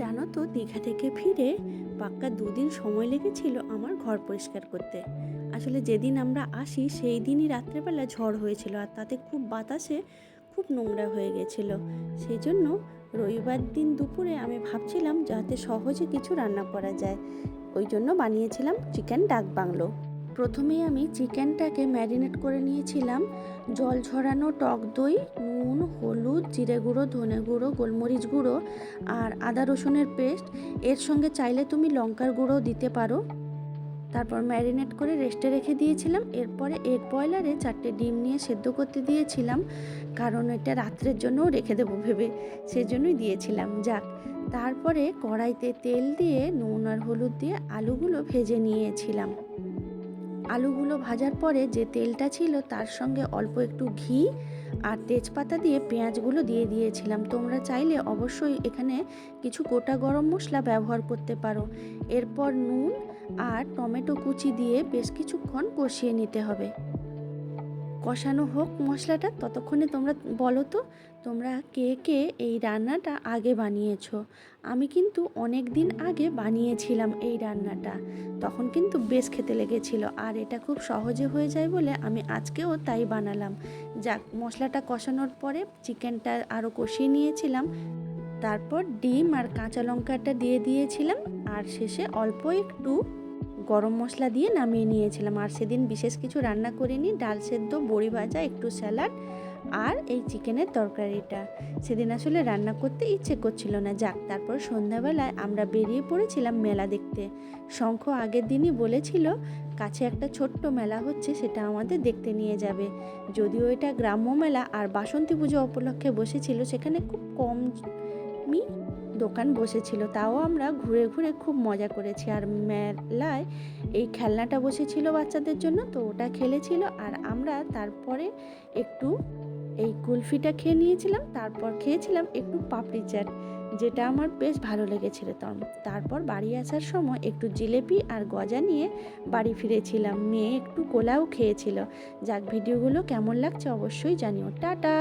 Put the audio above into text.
জানো তো, দীঘা থেকে ফিরে পাক্কা 2 দিন সময় লেগেছিল আমার ঘর পরিষ্কার করতে। আসলে যেদিন আমরা আসি সেই দিনই রাত্রেবেলা ঝড় হয়েছিল, আর তাতে খুব বাতাসে খুব নোংরা হয়ে গেছিল। সেই জন্য রবিবার দিন দুপুরে আমি ভাবছিলাম যাতে সহজে কিছু রান্না করা যায়, ওই জন্য বানিয়েছিলাম চিকেন ডাক বাংলো। প্রথমেই আমি চিকেনটাকে ম্যারিনেট করে নিয়েছিলাম জল ঝরানো টক দই, নুন, হলুদ, জিরে গুঁড়ো, ধনে গুঁড়ো, গোলমরিচ গুঁড়ো আর আদা রসুনের পেস্ট। এর সঙ্গে চাইলে তুমি লঙ্কার গুঁড়ো দিতে পারো। তারপর ম্যারিনেট করে রেস্টে রেখে দিয়েছিলাম। এরপরে এগ বয়লারে 4টে ডিম নিয়ে সেদ্ধ করতে দিয়েছিলাম, কারণ এটা রাত্রের জন্যও রেখে দেবো ভেবে, সেজন্যই দিয়েছিলাম। যাক, তারপরে কড়াইতে তেল দিয়ে নুন আর হলুদ দিয়ে আলুগুলো ভেজে নিয়েছিলাম। আলুগুলো ভাজার পরে যে তেলটা ছিল তার সঙ্গে অল্প একটু ঘি আর তেজপাতা দিয়ে পেঁয়াজগুলো দিয়ে দিয়েছিলাম। তোমরা চাইলে অবশ্যই এখানে কিছু গোটা গরম মশলা ব্যবহার করতে পারো। এরপর নুন আর টমেটো কুচি দিয়ে বেশ কিছুক্ষণ কষিয়ে নিতে হবে। কষানো হোক মশলাটা, ততক্ষণে তোমরা বলো তো তোমরা কে কে এই রান্নাটা আগে বানিয়েছো। আমি কিন্তু অনেক দিন আগে বানিয়েছিলাম এই রান্নাটা, তখন কিন্তু বেশ খেতে লেগেছিল, আর এটা খুব সহজে হয়ে যায় বলে আমি আজকেও তাই বানালাম। যাক, মশলাটা কষানোর পরে চিকেনটা আরও কষিয়ে নিয়েছিলাম, তারপর ডিম আর কাঁচা লঙ্কাটা দিয়ে দিয়েছিলাম, আর শেষে অল্প একটু গরম মশলা দিয়ে নামিয়ে নিয়েছিলাম। আর সেদিন বিশেষ কিছু রান্না করিনি, ডাল সেদ্ধ, বড়ি ভাজা, একটু স্যালাড আর এই চিকেনের তরকারিটা। সেদিন আসলে রান্না করতে ইচ্ছে করছিল না। যাক, তারপর সন্ধ্যাবেলায় আমরা বেরিয়ে পড়েছিলাম মেলা দেখতে। শঙ্খ আগের দিনই বলেছিল কাছে একটা ছোট্ট মেলা হচ্ছে, সেটা আমাদের দেখতে নিয়ে যাবে। যদিও এটা গ্রাম্য মেলা আর বাসন্তী পুজো উপলক্ষে বসেছিল, সেখানে খুব কমই দোকান বসেছিল, তাও আমরা ঘুরে ঘুরে খুব মজা করেছি। আর মেলায় এই খেলনাটা বসেছিল বাচ্চাদের জন্য, তো ওটা খেলেছিল, আর আমরা তারপরে একটু এই কুলফিটা খেয়ে নিয়েছিলাম। তারপর খেয়েছিলাম একটু পাপড়ি চাট, যেটা আমার বেশ ভালো লেগেছিল। তারপর বাড়ি আসার সময় একটু জিলেপি আর গজা নিয়ে বাড়ি ফিরেছিলাম। মেয়ে একটু কোলাও খেয়েছিল। যাক, ভিডিওগুলো কেমন লাগছে অবশ্যই জানিও। টাটা।